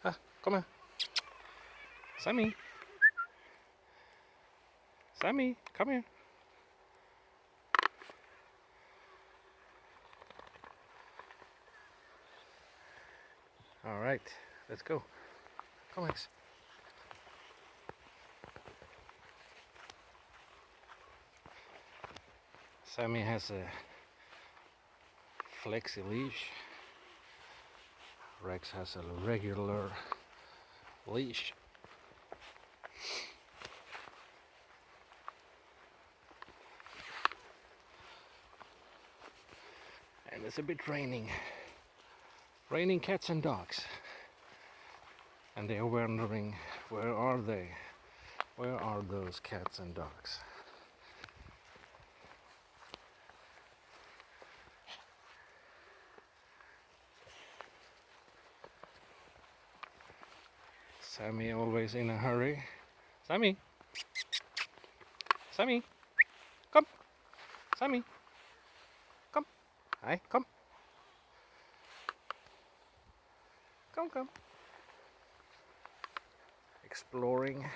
Ah, come here. Sammie. Sammie, come here. All right, let's go. Come, Max. Sammie has a flexi leash. Rex has a regular leash. And it's a bit raining. Raining cats and dogs. And they are wondering, where are they? Where are those cats and dogs? Sammie always in a hurry. Sammie! Sammie! Come! Sammie! Come! Hi, come! Come! Exploring.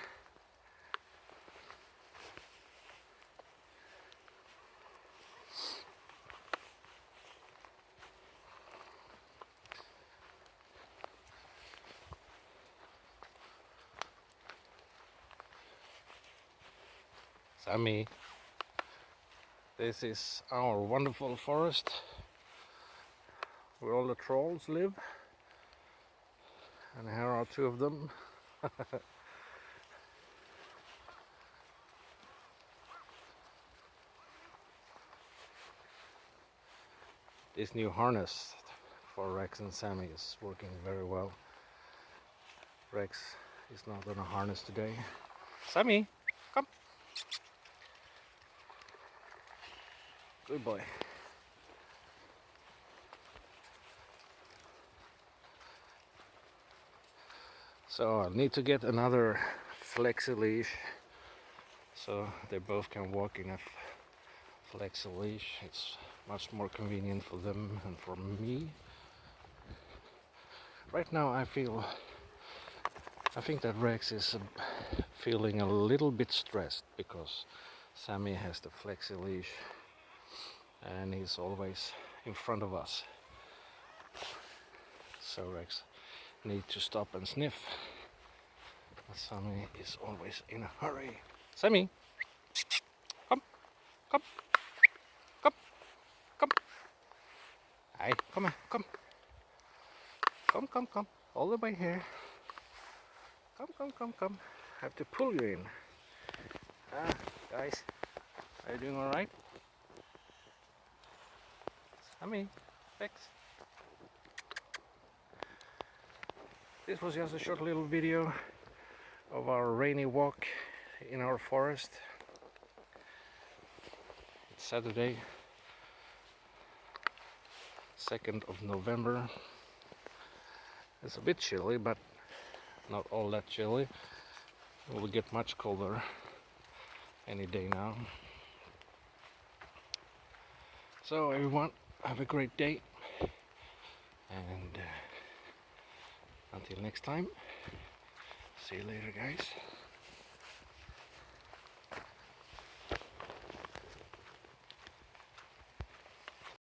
Sammie, this is our wonderful forest where all the trolls live, and here are two of them. This new harness for Rex and Sammie is working very well. Rex is not on a harness today. Sammie, come! Good boy. So I need to get another flexi leash so they both can walk in a flexi leash. It's much more convenient for them and for me. Right now I think that Rex is feeling a little bit stressed because Sammie has the flexi leash and he's always in front of us. So Rex needs to stop and sniff. But Sammie is always in a hurry. Sammie! Come! Come! Come! Come! Hi, come on, come! Come! All the way here. Come! I have to pull you in. Guys, are you doing alright? Sammie, Rex. This was just a short little video of our rainy walk in our forest. It's Saturday, 2nd of November. It's a bit chilly, but not all that chilly. It will get much colder any day now. So everyone, have a great day, and until next time, see you later, guys.